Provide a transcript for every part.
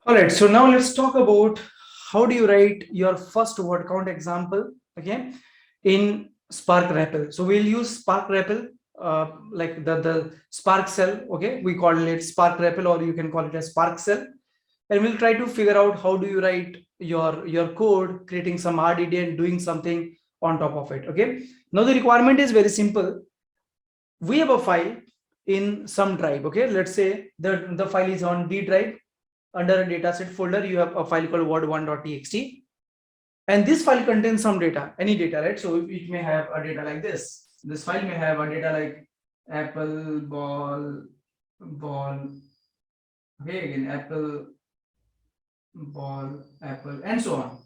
All right, so now let's talk about how do you write your first word count example, okay, in Spark REPL. So we'll use Spark REPL, like the Spark cell, okay, we call it Spark REPL, or you can call it a Spark cell, and we'll try to figure out how do you write your code, creating some RDD and doing something on top of it, okay. Now the requirement is very simple. We have a file in some drive, okay, let's say the file is on D drive. Under a dataset folder, you have a file called word1.txt, and this file contains some data, any data, right? So it may have a data like this. This file may have a data like apple, ball, okay, again apple, ball, apple, and so on.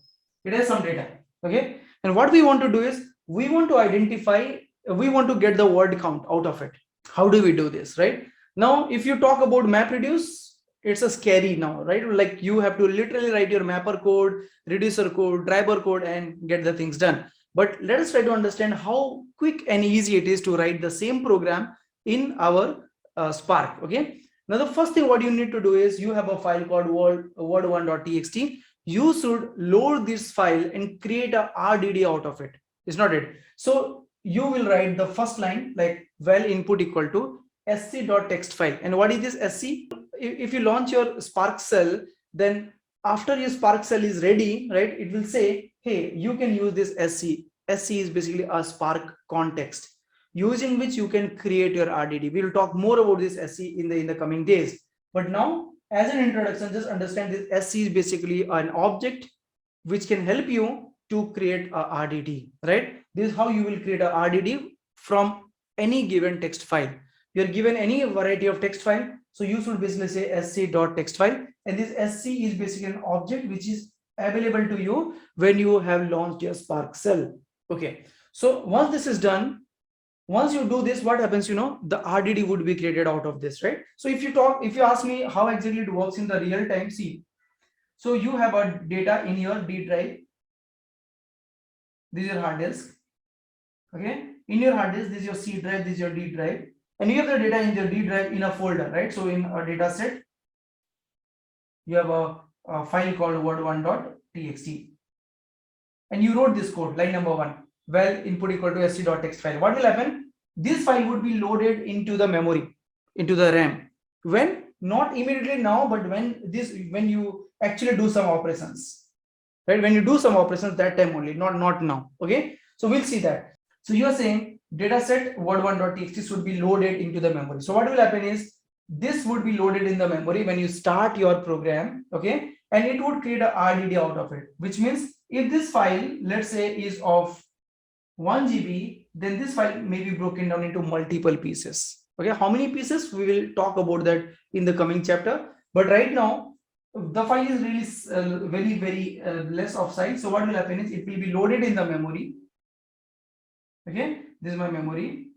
It has some data, okay. And what we want to do is we want to get the word count out of it. How do we do this, right? Now, if you talk about MapReduce, it's a scary now, right? Like you have to literally write your mapper code, reducer code, driver code, and get the things done. But let us try to understand how quick and easy it is to write the same program in our Spark, okay? Now, the first thing what you need to do is you have a file called word1.txt. You should load this file and create a RDD out of it. It's not it. So you will write the first line like val input equal to _sc.text file. And what is this sc? If you launch your Spark cell, then after your Spark cell is ready, right, it will say, hey, you can use this sc. Sc is basically a Spark context using which you can create your RDD. We will talk more about this sc in the coming days. But now, as an introduction, just understand this sc is basically an object which can help you to create a RDD, right? This is how you will create a RDD from any given text file. You are given any variety of text file, so you should basically say sc.text file, and this sc is basically an object which is available to you when you have launched your Spark cell. Okay, so once this is done, once you do this, what happens, you know, the RDD would be created out of this, right? So if you ask me how exactly it works in the real time, see, so you have a data in your D drive. This is your hard disk, okay? In your hard disk, this is your C drive, this is your D drive. And you have the data in your D drive in a folder, right? So in a data set, you have a file called word1.txt. And you wrote this code, line number 1, val input equal to sc.text file. What will happen? This file would be loaded into the memory, into the RAM. When? Not immediately now, but when you actually do some operations, right? When you do some operations, that time only, not now, okay? So we'll see that. So you are saying dataset word1.txt should be loaded into the memory. So what will happen is this would be loaded in the memory when you start your program, okay, and it would create a RDD out of it, which means if this file, let's say, is of 1 GB, then this file may be broken down into multiple pieces. Okay, how many pieces? We will talk about that in the coming chapter. But right now, the file is really very less of size. So what will happen is it will be loaded in the memory. Okay, this is my memory,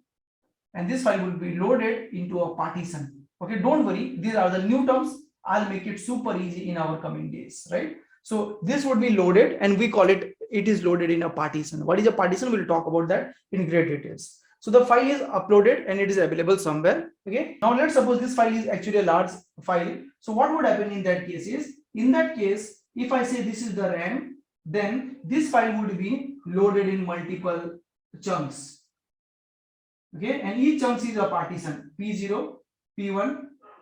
and this file will be loaded into a partition. Okay, don't worry, these are the new terms. I'll make it super easy in our coming days, right? So this would be loaded, and we call it is loaded in a partition. What is a partition? We'll talk about that in great details. So the file is uploaded and it is available somewhere. Okay, now let's suppose this file is actually a large file. So what would happen in that case is, in that case, if I say this is the RAM, then this file would be loaded in multiple chunks. Okay, and each chunk is a partition, P0, P1,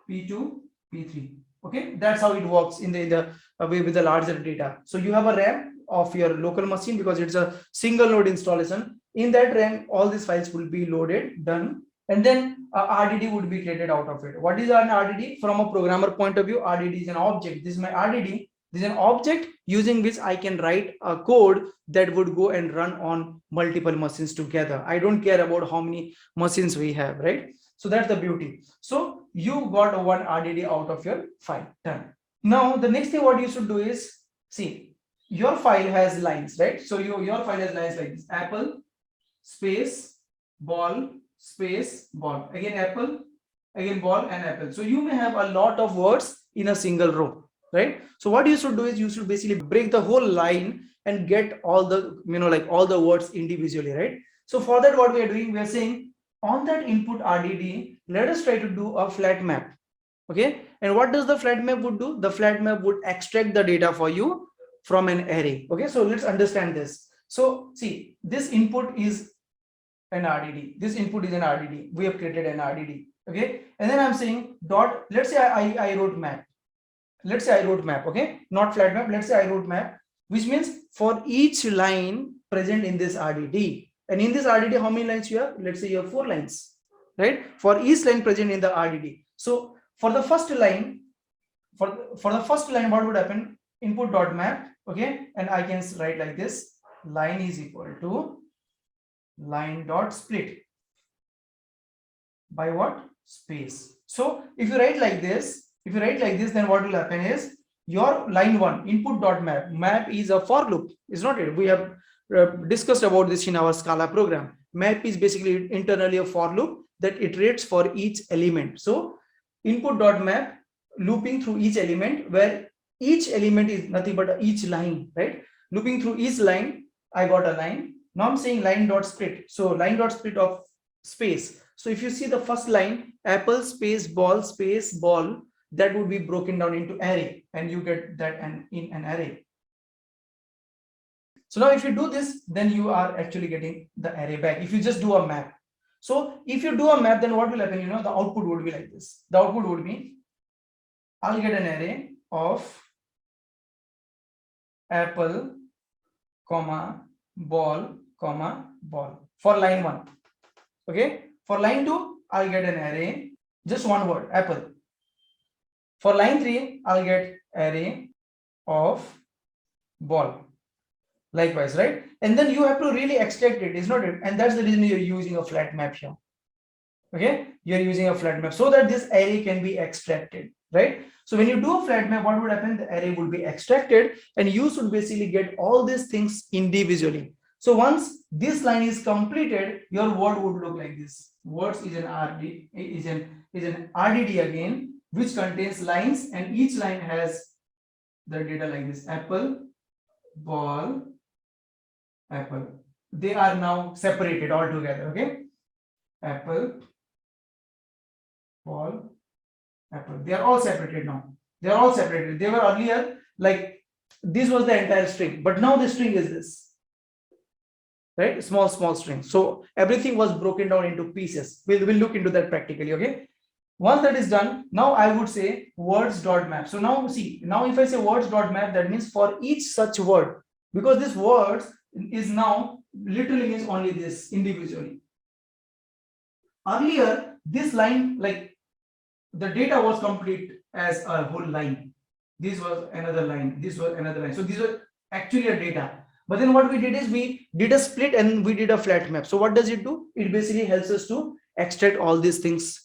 P2, P3. Okay, that's how it works in the way with the larger data. So you have a RAM of your local machine because it's a single node installation. In that RAM, all these files will be loaded, done, and then a RDD would be created out of it. What is an RDD? From a programmer point of view, RDD is an object. This is my RDD. This is an object using which I can write a code that would go and run on multiple machines together. I don't care about how many machines we have, right? So that's the beauty. So you got one RDD out of your file, done. Now the next thing what you should do is, see, your file has lines, right? So your file has lines like this: apple space ball space ball, again apple, again ball, and apple. So you may have a lot of words in a single row, right? So what you should do is you should basically break the whole line and get all the, like all the words individually, right? So for that, what we are doing, we are saying on that input RDD, let us try to do a flat map. Okay, and what does the flat map would do? The flat map would extract the data for you from an array. Okay, so let's understand this. So see, this input is an RDD. This input is an RDD. We have created an RDD. Okay, and then I'm saying dot. Let's say I wrote map. Let's say I wrote map. Okay, not flat map. Let's say I wrote map, which means for each line present in this RDD, and in this RDD, how many lines you have? Let's say you have 4 lines, right? For each line present in the RDD. So for the first line, for the first line, what would happen? Input dot map. Okay, and I can write like this: line is equal to line dot split by what? Space. So if you write like this, then what will happen is your line 1 input dot map. Map is a for loop, is not it? We have discussed about this in our Scala program. Map is basically internally a for loop that iterates for each element. So input dot map looping through each element, where each element is nothing but each line, right? Looping through each line, I got a line. Now I'm saying line dot split. So line dot split of space. So if you see the first line, apple space ball, that would be broken down into array, and you get that in an array. So now if you do this, then you are actually getting the array back if you just do a map. So if you do a map, then what will happen? You know, the output would be like this. The output would be, I'll get an array of apple, comma, ball, comma, ball for line 1. Okay, for line 2, I'll get an array, just one word, apple. For line 3, I'll get array of ball. Likewise, right? And then you have to really extract it, is not it? And that's the reason you're using a flat map here. Okay, you're using a flat map so that this array can be extracted, right? So when you do a flat map, what would happen? The array would be extracted, and you should basically get all these things individually. So once this line is completed, your word would look like this. Words is an RDD again, which contains lines, and each line has the data like this: apple, ball, apple. They are now separated altogether. Okay, apple, ball, apple. They are all separated now. They are all separated. They were earlier like this was the entire string, but now the string is this, right? Small string. So everything was broken down into pieces. We'll look into that practically. Okay, once that is done, now I would say words.map. So now see, now if I say words.map, that means for each such word, because this words is now literally means only this individually. Earlier this line, like the data was complete as a whole line. This was another line, this was another line. So these were actually a data. But then what we did is we did a split and we did a flat map. So what does it do? It basically helps us to extract all these things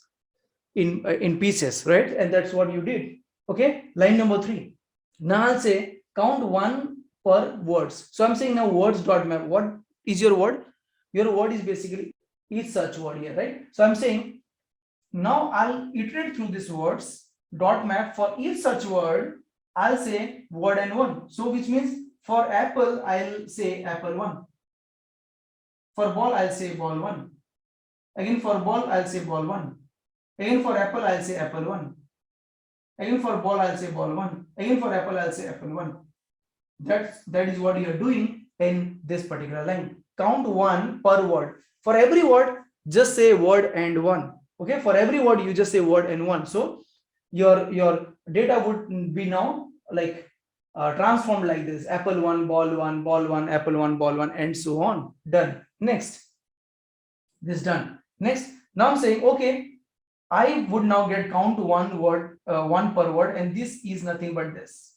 in pieces, right? And that's what you did. Okay, line number 3. Now I'll say count 1 per words. So I'm saying now words.map. What is your word? Your word is basically each such word here, right? So I'm saying now I'll iterate through these words dot map. For each such word, I'll say word and 1. So which means for apple, I'll say apple 1. For ball, I'll say ball 1. Again for ball, I'll say ball 1. Again for apple, I'll say apple 1. Again for ball, I'll say ball 1. Again for apple, I'll say apple 1. That is what you're doing in this particular line. Count 1 per word. For every word, just say word and 1. Okay, for every word you just say word and 1. So your data would be now like transformed like this: apple 1, ball 1, ball 1, apple 1, ball 1, and so on. Done. Next, this done. Next, now I'm saying okay, I would now get count 1 word, 1 per word, and this is nothing but this.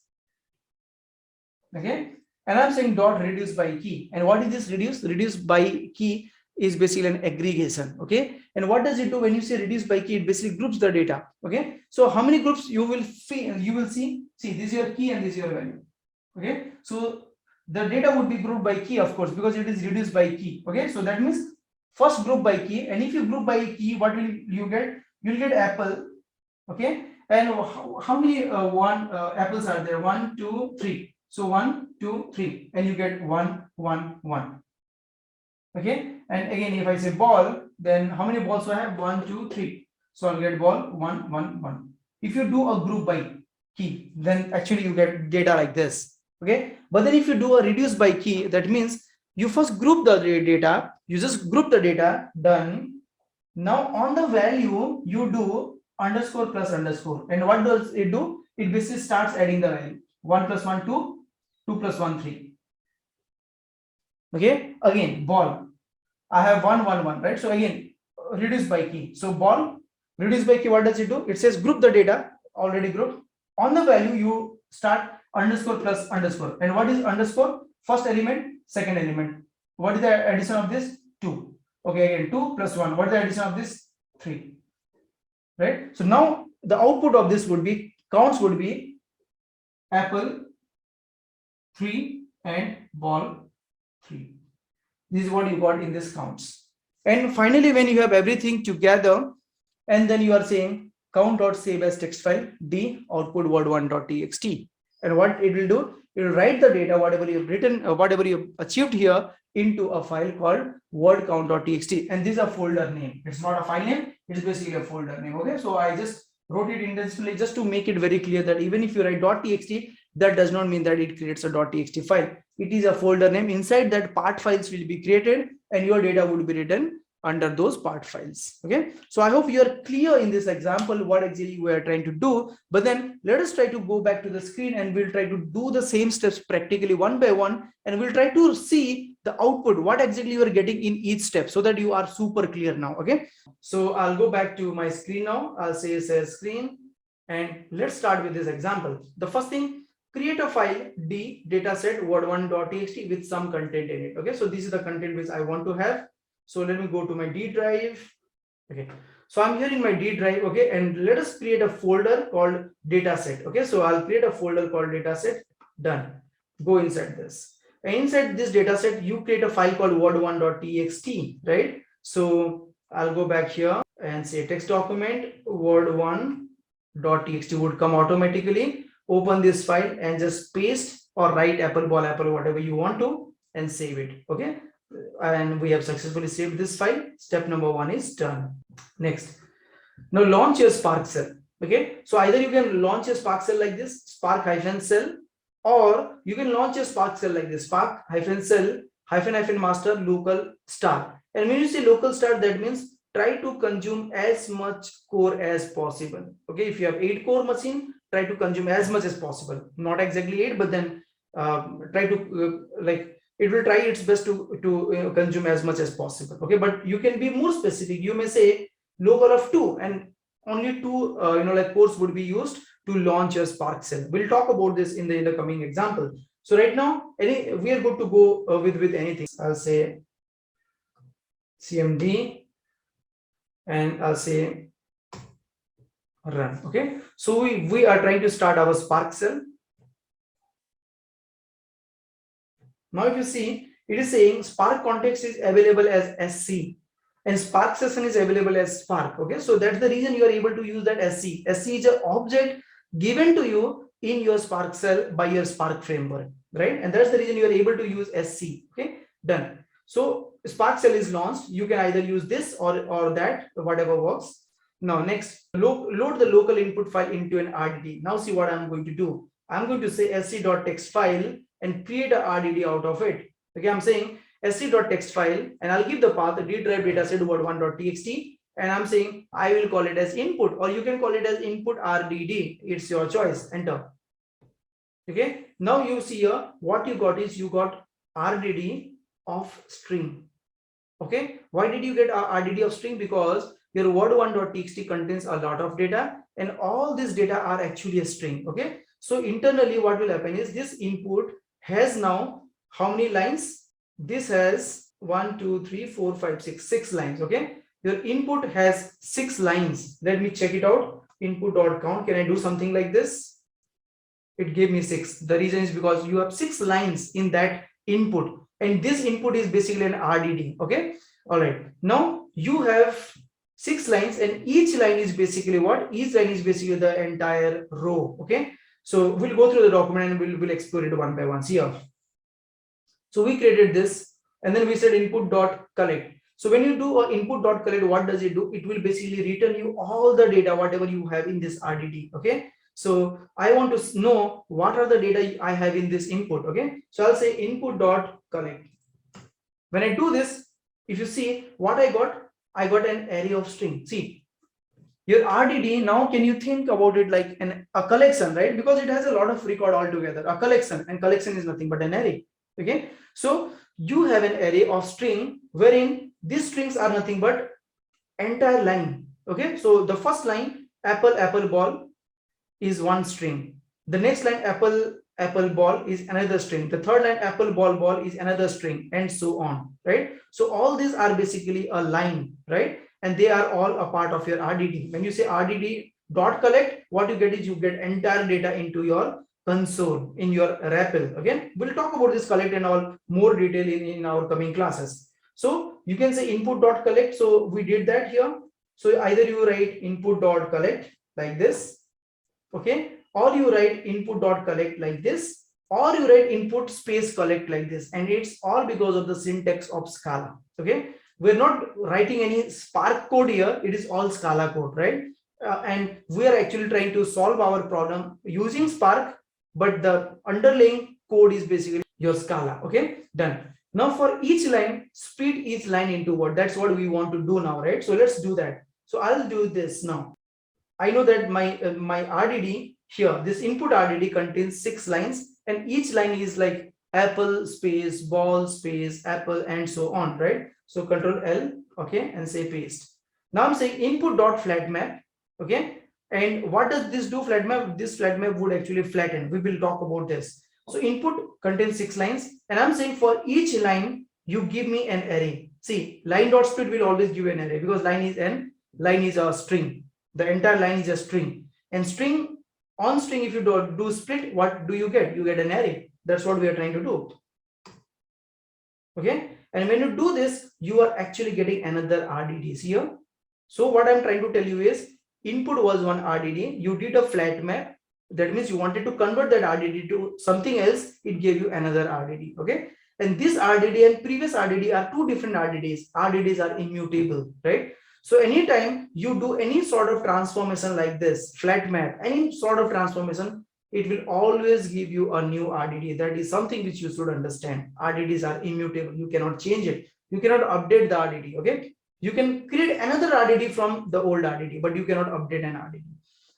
Okay, and I'm saying dot reduce by key. And what is this reduce? Reduce by key is basically an aggregation. Okay, and what does it do? When you say reduce by key, it basically groups the data. Okay, so how many groups you will see this is your key and this is your value. Okay, so the data would be grouped by key, of course, because it is reduced by key. Okay, so that means first group by key, and if you group by key, what will you get? You'll get apple. Okay, and how many apples are there? 1, 2, 3. So 1, 2, 3, and you get 1, 1, 1. Okay, and again if I say ball, then how many balls do I have? 1, 2, 3. So I'll get ball 1, 1, 1. if you do a group by key, then actually you get data like this. Okay, but then if you do a reduce by key, that means you first group the data, you just group the data, done. Now on the value you do underscore plus underscore, and what does it do? It basically starts adding the value. 1 plus 1 2, 2 plus 1 3. Okay, again ball, I have 1 1 1, right? So again reduce by key. So ball reduce by key, what does it do? It says group the data, already grouped. On the value you start underscore plus underscore, and what is underscore? First element, second element. What is the addition of this? 2. Okay, again 2 plus 1, what is the addition of this? 3, right? So now the output of this would be, counts would be apple 3 and ball 3. This is what you got in this counts. And finally, when you have everything together, and then you are saying count.save as text file d output word1.txt, and what it will do, it will write the data, whatever you have written, whatever you have achieved here, into a file called word_count.txt, and this is a folder name. It's not a file name, it's basically a folder name. Okay, so I just wrote it intentionally just to make it very clear that even if you write .txt, that does not mean that it creates a .txt file. It is a folder name. Inside that, part files will be created and your data would be written under those part files. Okay, so I hope you are clear in this example what exactly we are trying to do. But then let us try to go back to the screen and we'll try to do the same steps practically one by one, and we'll try to see the output, what exactly you are getting in each step, so that you are super clear now. Okay, so I'll go back to my screen now. I'll say screen, and let's start with this example. The first thing, create a file d dataset word1.txt with some content in it. Okay, so this is the content which I want to have. So let me go to my D drive. Okay, so I'm here in my D drive. Okay, and let us create a folder called dataset. Okay, so I'll create a folder called dataset. Done. Go inside this. And inside this dataset, you create a file called word1.txt, right? So I'll go back here and say text document word1.txt would come automatically. Open this file and just paste or write apple ball apple, whatever you want to, and save it. Okay, and we have successfully saved this file. Step number 1 is done. Next, now launch your Spark cell. Okay, so either you can launch a Spark cell like this, Spark -cell, or you can launch a Spark cell like this, Spark -cell --master local star. And when you say local star, that means try to consume as much core as possible. Okay, if you have 8 core machine, try to consume as much as possible. Not exactly 8, but then try to it will try its best to consume as much as possible. Okay, but you can be more specific. You may say local of 2, and only 2 cores would be used to launch a Spark cell. We'll talk about this in the coming example. So right now, we are good to go with anything. I'll say cmd and I'll say run. Okay, so we are trying to start our Spark cell. Now if you see, it is saying Spark context is available as 𝗔𝗊 and Spark session is available as Spark. Okay, so that's the reason you are able to use that 𝗔𝗊. 𝗔𝗊 is an object given to you in your Spark cell by your Spark framework, right? And that's the reason you are able to use 𝗔𝗊. Okay, done. So Spark cell is launched. You can either use this or that, whatever works. Now next, load the local input file into an RDD. Now see what I'm going to do. I'm going to say _text file and create a RDD out of it. Okay, I'm saying _text file, and I'll give the path D drive dataset word1.txt, and I'm saying I will call it as input, or you can call it as input RDD. It's your choice. Enter. Okay, now you see here what you got is you got RDD of string. Okay, why did you get RDD of string? Because your word1.txt contains a lot of data, and all this data are actually a string. Okay, so internally what will happen is this input has now how many lines? This has 1 2 3 4 5 6 lines. Okay, your input has 6 lines. Let me check it out. Input.count. Can I do something like this? It gave me 6. The reason is because you have 6 lines in that input, and this input is basically an RDD. Okay, all right, now you have 6 lines, and each line is basically what? Each line is basically the entire row. Okay, so we'll go through the document and we'll explore it one by one. See here. So we created this, and then we said input.collect. So when you do a input.collect, what does it do? It will basically return you all the data, whatever you have in this RDD. Okay. So I want to know what are the data I have in this input. Okay. So I'll say input.collect. When I do this, if you see what I got an array of string. See, your RDD, now can you think about it like a collection, right? Because it has a lot of record altogether, a collection, and collection is nothing but an array. Okay. So you have an array of string wherein these strings are nothing but entire line. Okay. So the first line, apple ball, is one string. The next line, apple ball, is another string. The third line, apple ball is another string, and so on, right? So all these are basically a line, right? And they are all a part of your RDD. When you say RDD dot collect, what you get is you get entire data into your console in your REPL. Again, we'll talk about this collect and all more detail in our coming classes. So you can say input dot collect. So we did that here. So either you write input dot collect like this, okay, or you write input dot collect like this, or you write input space collect like this, and it's all because of the syntax of Scala. Okay, we're not writing any Spark code here, it is all Scala code, right? And we are actually trying to solve our problem using Spark, but the underlying code is basically your Scala. Okay, done. Now for each line, split each line into what? That's what we want to do now, right? So let's do that. So I'll do this now. I know that my RDD here, this input RDD contains 6 lines, and each line is like apple space ball space apple and so on, right? So Control L, okay, and say paste. Now I'm saying input dot flat map, okay, and what does this do? Flat map, this flat map would actually flatten. We will talk about this. So input contains 6 lines, and I'm saying for each line you give me an array. See, line dot split will always give an array because line is a string. The entire line is a string, and string on string, if you do split, what do you get? You get an array. That's what we are trying to do. Okay, and when you do this, you are actually getting another RDDs here. So what I'm trying to tell you is input was one RDD, you did a flat map, that means you wanted to convert that RDD to something else, it gave you another RDD. Okay, and this RDD and previous RDD are two different RDDs. RDDs are immutable, right? So anytime you do any sort of transformation like this, flat map, any sort of transformation, it will always give you a new RDD. That is something which you should understand. RDDs are immutable. You cannot change it. You cannot update the RDD. Okay, you can create another RDD from the old RDD, but you cannot update an RDD.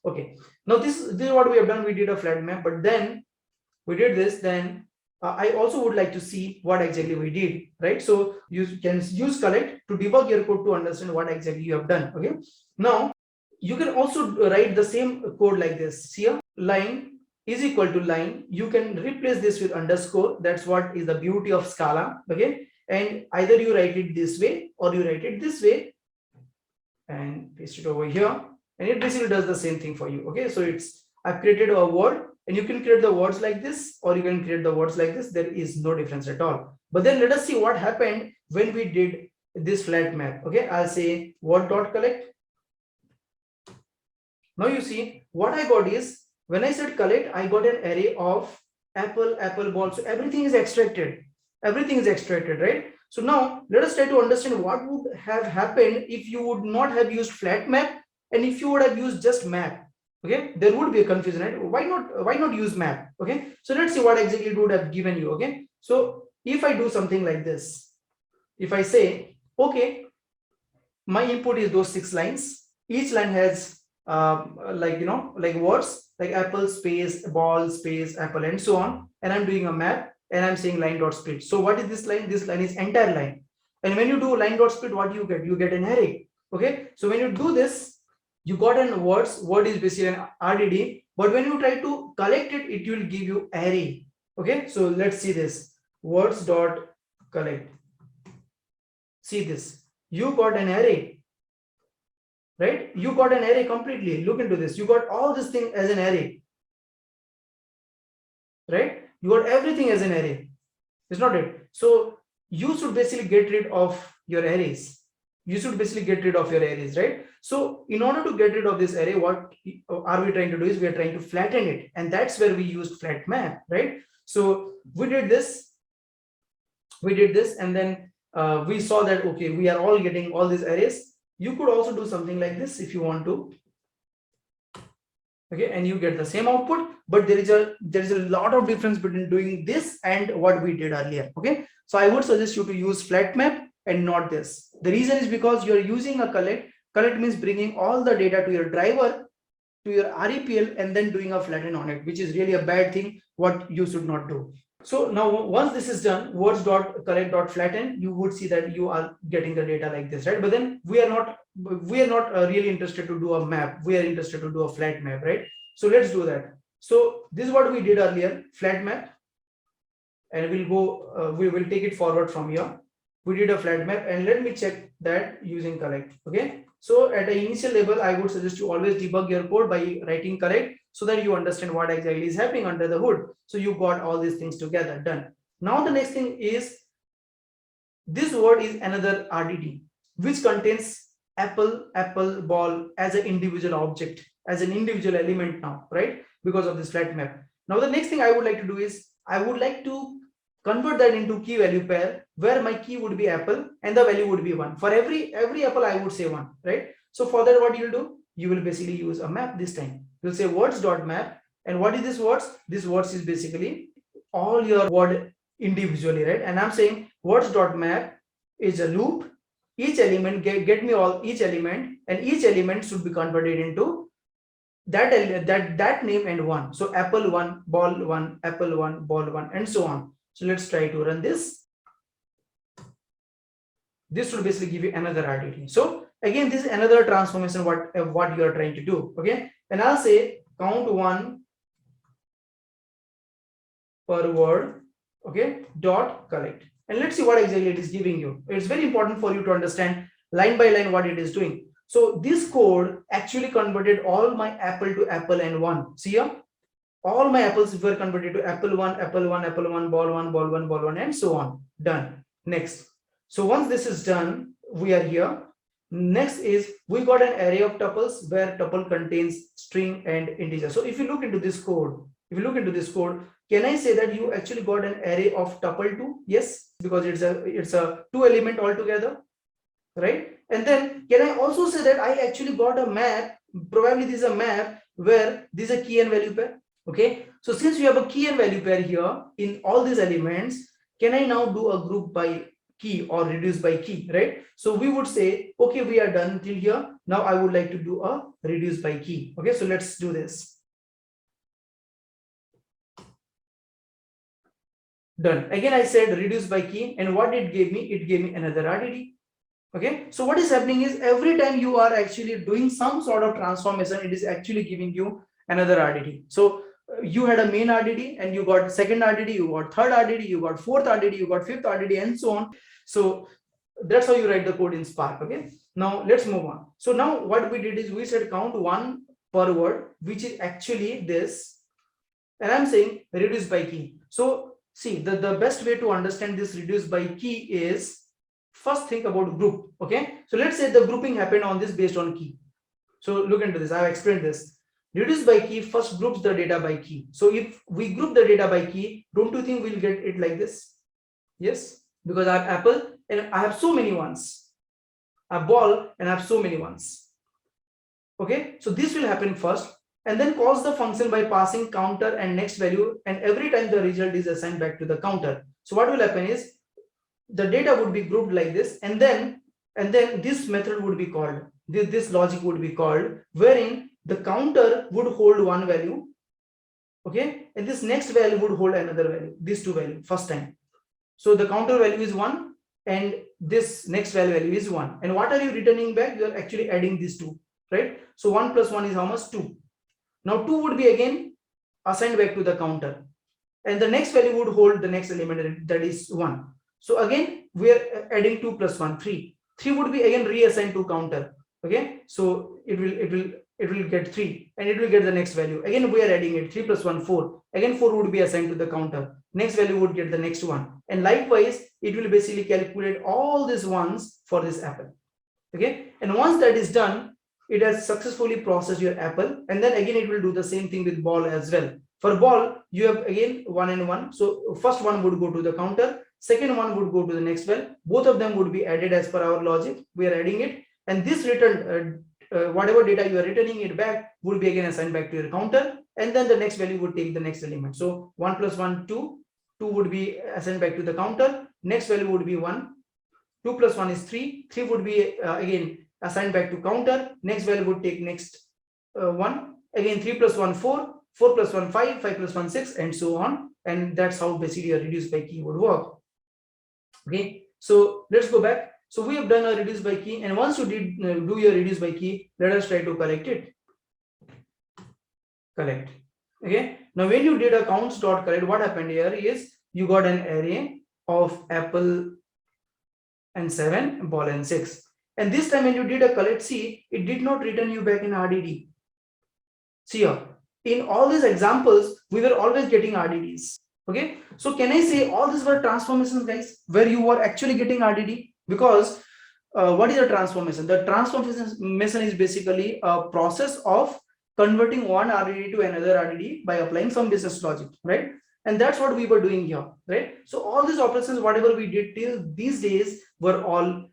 Okay, now this is what we have done. We did a flat map, but then we did this. Then I also would like to see what exactly we did, right? So you can use collect to debug your code to understand what exactly you have done. Okay, now you can also write the same code like this. Here, line is equal to line. You can replace this with underscore. That's what is the beauty of Scala. Okay, and either you write it this way or you write it this way and paste it over here, and it basically does the same thing for you. Okay, so I've created a word, and you can create the words like this or you can create the words like this. There is no difference at all. But then let us see what happened when we did this flat map. Okay, I'll say word.collect. Now you see what I got is, when I said collect, I got an array of apple ball. So everything is extracted. Everything is extracted, right? So now let us try to understand what would have happened if you would not have used flat map and if you would have used just map. Okay, there would be a confusion, right? Why not use map? Okay, so let's see what exactly it would have given you. Okay, so if I do something like this, if I say, okay, my input is those 6 lines, each line has like words like apple space ball space apple and so on, and I'm doing a map and I'm saying line dot split. So what is this line? This line is entire line, and when you do line dot split, what do you get? You get an array. Okay, so when you do this, you got an words. Word is basically an RDD, but when you try to collect it, it will give you array. Okay, so let's see this words dot collect. See this, you got an array, right? You got an array completely. Look into this. You got all this thing as an array, right? You got everything as an array. It's not it. So you should basically get rid of your arrays. You should basically get rid of your arrays, right? So in order to get rid of this array, what are we trying to do is we are trying to flatten it, and that's where we used flat map, right? So we did this, and then we saw that, okay, we are all getting all these arrays. You could also do something like this if you want to. Okay, and you get the same output, but there is a lot of difference between doing this and what we did earlier. Okay, so I would suggest you to use flat map and not this. The reason is because you are using a collect. Collect means bringing all the data to your driver, to your REPL, and then doing a flatten on it, which is really a bad thing, what you should not do. So now once this is done, words.collect.flatten, you would see that you are getting the data like this, right? But then we are not really interested to do a map. We are interested to do a flat map, right? So let's do that. So this is what we did earlier, flat map, and we'll go, we will take it forward from here. We did a flat map, and let me check that using collect. Okay, so at an initial level, I would suggest you always debug your code by writing collect, so that you understand what exactly is happening under the hood. So you got all these things together, done. Now the next thing is, this word is another RDT, which contains apple, ball as an individual object, as an individual element now, right? Because of this flat map. Now the next thing I would like to do is, I would like to convert that into key value pair, where my key would be apple and the value would be 1. For every apple, I would say 1, right? So for that, what you'll do, you will basically use a map this time. You'll say words.map, and what is this words? This words is basically all your word individually, right? And I'm saying words.map is a loop. Each element get me all each element, and each element should be converted into that name and 1. So apple 1, ball 1, apple 1, ball 1, and so on. So let's try to run this. This will basically give you another RDT. So again, this is another transformation what you are trying to do. Okay, and I'll say count 1 per word. Okay, dot collect, and let's see what exactly it is giving you. It's very important for you to understand line by line what it is doing. So this code actually converted all my apple to apple and 1. See here, all my apples were converted to apple 1, apple 1, apple 1, ball 1, ball 1, ball 1, and so on. Done. Next. So once this is done, we are here. Next is, we got an array of tuples where tuple contains string and integer. So if you look into this code, can I say that you actually got an array of tuple 2? Yes, because it's a 2 element altogether, right? And then can I also say that I actually got a map? Probably this is a map where this is a key and value pair. Okay, so since you have a key and value pair here in all these elements, can I now do a group by key or reduce by key, right? So we would say, okay, we are done till here. Now I would like to do a reduce by key. Okay, so let's do this. Done. Again, I said reduce by key, and what it gave me? It gave me another RDT. Okay, so what is happening is, every time you are actually doing some sort of transformation, it is actually giving you another RDT. So you had a main RDT, and you got second RDT, you got third RDT, you got fourth RDT, you got fifth RDT, and so on. So that's how you write the code in Spark. Okay, now let's move on. So now what we did is, we said count 1 per word, which is actually this, and I'm saying reduce by key. So see, the best way to understand this reduce by key is, first think about group. Okay, so let's say the grouping happened on this based on key. So look into this. I have explained this. Reduce by key first groups the data by key. So if we group the data by key, don't you think we'll get it like this? Yes, because I have apple and I have so many ones. I have ball and I have so many ones. Okay, so this will happen first, and then calls the function by passing counter and next value, and every time the result is assigned back to the counter. So what will happen is, the data would be grouped like this, and then this method would be called, this logic would be called, wherein the counter would hold 1 value, okay, and this next value would hold another value, these 2 values first time. So the counter value is 1 and this next value is 1, and what are you returning back? You are actually adding these 2, right? So 1 plus 1 is how much? 2. Now 2 would be again assigned back to the counter, and the next value would hold the next element, that is 1. So again we are adding 2 plus 1, 3. 3 would be again reassigned to counter. Okay, so it will get 3, and it will get the next value. Again we are adding it, 3 plus 1, 4. Again 4 would be assigned to the counter. Next value would get the next one, and likewise it will basically calculate all these ones for this apple. Okay, and once that is done, it has successfully processed your apple, and then again it will do the same thing with ball as well. For ball, you have again 1 and 1. So first one would go to the counter, second one would go to the next value. Both of them would be added as per our logic. We are adding it, and this return whatever data you are returning it back would be again assigned back to your counter, and then the next value would take the next element. So 1 plus 1 2 would be assigned back to the counter, next value would be 1, 2 plus 1 is 3 would be again assigned back to counter, next value would take next 1, again 3 plus 1 4, 4 plus 1 5, 5 plus 1 6, and so on. And that's how basically a reduce by key would work. Okay, so let's go back. So we have done a reduce by key, and once you did do your reduce by key, let us try to collect it. Collect. Okay, now when you did a counts.collect, what happened here is you got an array of apple and 7, ball and 6, and this time when you did a collect, see, it did not return you back in RDD. See here, in all these examples we were always getting RDDs. Okay, so can I say all these were transformations, guys, where you were actually getting RDD? Because what is a transformation? The transformation is basically a process of converting one RDD to another RDD by applying some business logic, right? And that's what we were doing here, right? So all these operations, whatever we did till these days, were all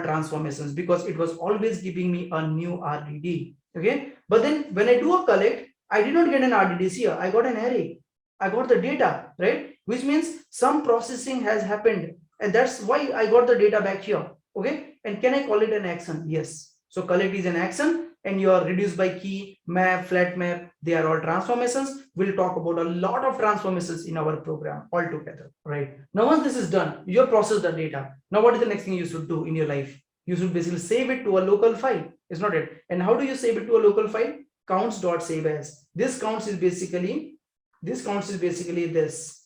transformations, because it was always giving me a new RDD. Okay, but then when I do a collect, I did not get an RDD here. I got an array. I got the data, right? Which means some processing has happened, and that's why I got the data back here. Okay, and can I call it an action? Yes. So collect is an action, and your reduce by key, map, flat map, they are all transformations. We'll talk about a lot of transformations in our program altogether, right? Now once this is done, you have processed the data. Now what is the next thing you should do in your life? You should basically save it to a local file. It's not it. And how do you save it to a local file? Counts.save as. This counts is basically this,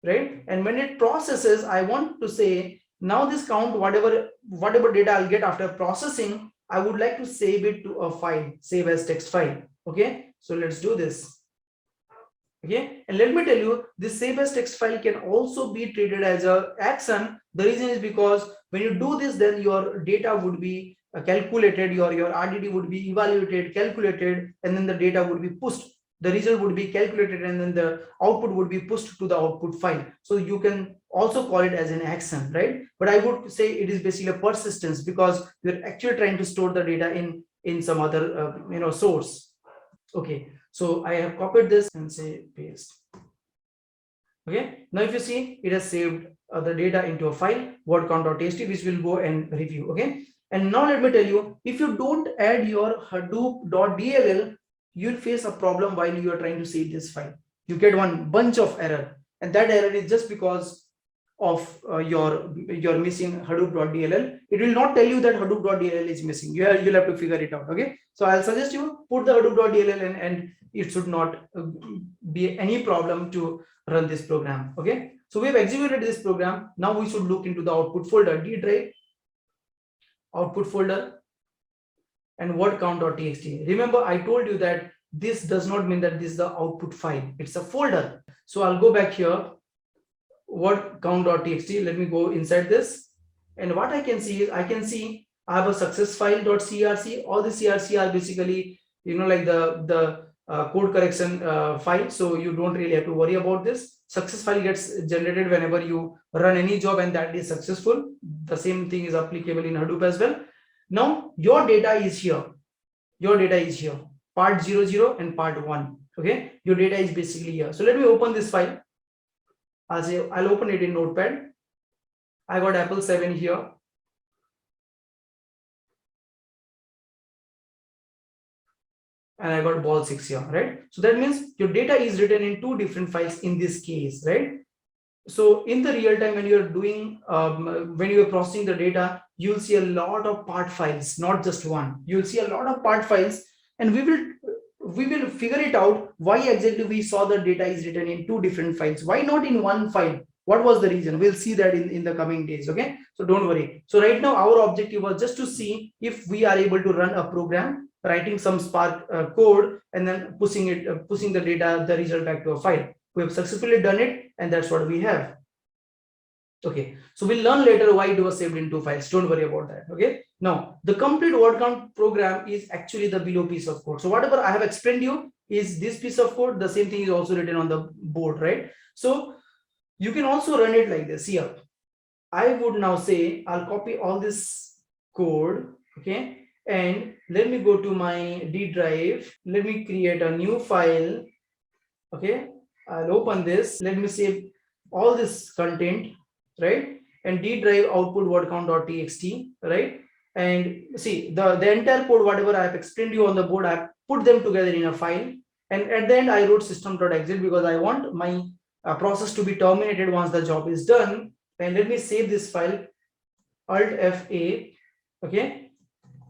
right? And when it processes, I want to say now this count, whatever data I'll get after processing, I would like to save it to a file, save as text file. Okay, so let's do this. Okay, and let me tell you, this save as text file can also be treated as a action. The reason is because when you do this, then your data would be calculated, your RDD would be evaluated, calculated, and then the data would be pushed. The result would be calculated, and then the output would be pushed to the output file. So you can also call it as an action, right? But I would say it is basically a persistence, because you're actually trying to store the data in some other source. Okay, so I have copied this and say paste. Okay, now if you see, it has saved the data into a file, word count.txt, which we'll go and review. Okay, and now let me tell you, if you don't add your hadoop.dll, you'll face a problem while you are trying to save this file. You get one bunch of error, and that error is just because of your missing hadoop.dll. It will not tell you that hadoop.dll is missing. You'll have to figure it out. Okay, so I'll suggest you put the hadoop.dll and it should not be any problem to run this program. Okay, so we have executed this program. Now we should look into the output folder, D drive, output folder, and word count.txt. Remember, I told you that this does not mean that this is the output file. It's a folder. So I'll go back here, word count.txt. Let me go inside this, and what I can see is I have a success file.crc. All the crc are basically like the code correction file. So you don't really have to worry about this. Success file gets generated whenever you run any job, and that is successful. The same thing is applicable in Hadoop as well. Now your data is here. Part 00 and part 1. Okay, your data is basically here. So let me open this file. I'll open it in Notepad. I got apple 7 here. And I got ball 6 here, right? So that means your data is written in 2 different files in this case, right? So in the real time, when you're doing, when you're processing the data, you'll see a lot of part files, not just one. You'll see a lot of part files, and we will figure it out why exactly we saw the data is written in 2 different files. Why not in one file? What was the reason? We'll see that in the coming days. Okay, so don't worry. So right now our objective was just to see if we are able to run a program, writing some Spark code, and then pushing the data, the result back to a file. We have successfully done it, and that's what we have. Okay, so we'll learn later why it was saved in 2 files. Don't worry about that. Okay, now the complete word count program is actually the below piece of code. So whatever I have explained you is this piece of code. The same thing is also written on the board, right? So You can also run it like this here. I would now say I'll copy all this code, okay, and let me go to my D drive. Let me create a new file, okay. I'll open this. Let me save all this content, right, and D drive output word count.txt, right, and see the entire code whatever I have explained to you on the board, I have put them together in a file, and at the end I wrote system.exit because I want my process to be terminated once the job is done. And let me save this file, Alt-F8, okay,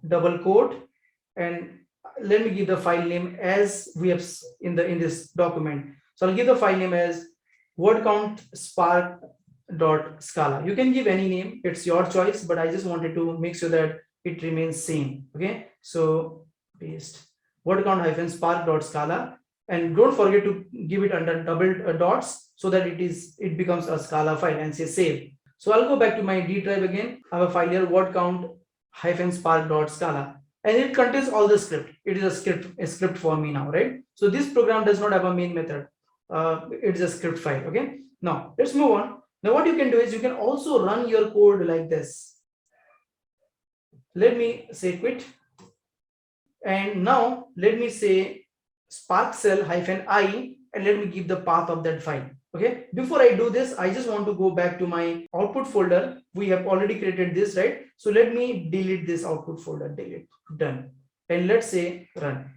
double quote, and let me give the file name as we have in this document. So I'll give the file name as word count spark.scala. You can give any name, it's your choice, but I just wanted to make sure that it remains same. Okay, so paste word count spark.scala, and don't forget to give it under double dots so that it becomes a Scala file, and say save. So I'll go back to my D drive again. I have a file here, word count spark.scala, and it contains all the script. It is a script for me now, right? So this program does not have a main method. It's a script file. Okay, now let's move on. Now what you can do is you can also run your code like this. Let me say quit, and now let me say spark_cell-i, and let me give the path of that file. Okay, before I do this, I just want to go back to my output folder. We have already created this, right? So let me delete this output folder. Delete, done, and let's say run.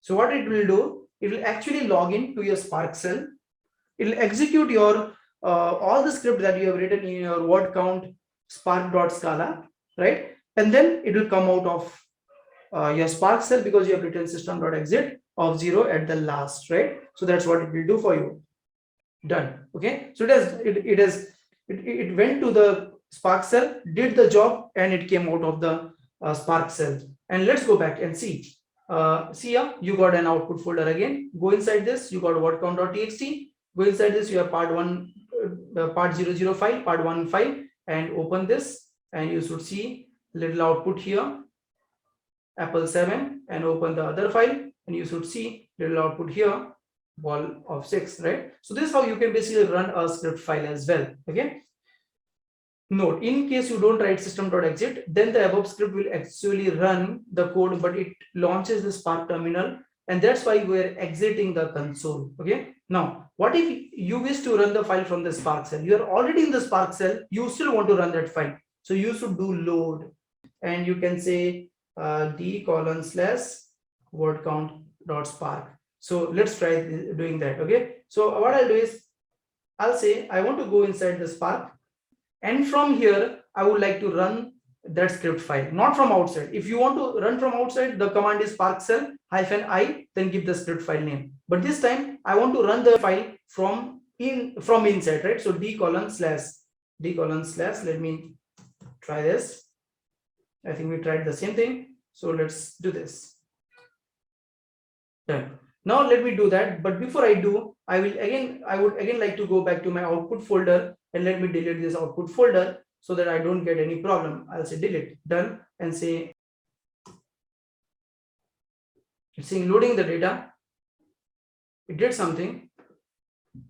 So what it will do, it will actually log in to your Spark cell. It will execute your all the script that you have written in your word count spark.scala, right? And then it will come out of your Spark cell because you have written system.exit of 0 at the last, right? So that's what it will do for you. Done. Okay, so it went to the Spark cell, did the job, and it came out of the Spark cell. And let's go back and see. See here, you got an output folder again. Go inside this, you got word count.txt. Go inside this, you have part 1, part 00 file, part 1 file, and open this, and you should see little output here, apple 7, and open the other file, and you should see little output here, ball of 6, right? So this is how you can basically run a script file as well. Okay, note, in case you don't write system.exit, then the above script will actually run the code, but it launches the Spark terminal, and that's why we're exiting the console. Okay, now what if you wish to run the file from the Spark cell? You are already in the Spark cell, you still want to run that file, so you should do load, and you can say d:/word count.spark. So let's try doing that. Okay, so what I'll do is I'll say I want to go inside the Spark, and from here I would like to run that script file, not from outside. If you want to run from outside, the command is spark_cell-i, then give the script file name. But this time I want to run the file from inside, right? So d:/. Let me try this. I think we tried the same thing, so let's do this. Done. Now let me do that, but before I do, I would again like to go back to my output folder, and let me delete this output folder so that I don't get any problem. I'll say delete, done, and say it's saying loading the data. It did something.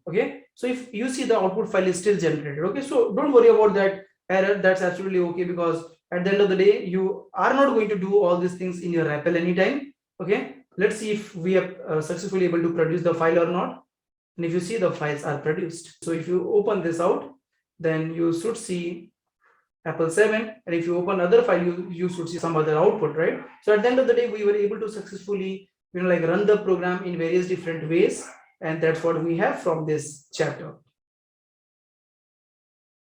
Okay, so if you see the output file is still generated. Okay, so don't worry about that error. That's absolutely okay, because at the end of the day, you are not going to do all these things in your REPL anytime. Okay, let's see if we are successfully able to produce the file or not. And if you see, the files are produced. So if you open this out, then you should see apple 7, and if you open other file, you should see some other output, right? So at the end of the day, we were able to successfully run the program in various different ways, and that's what we have from this chapter.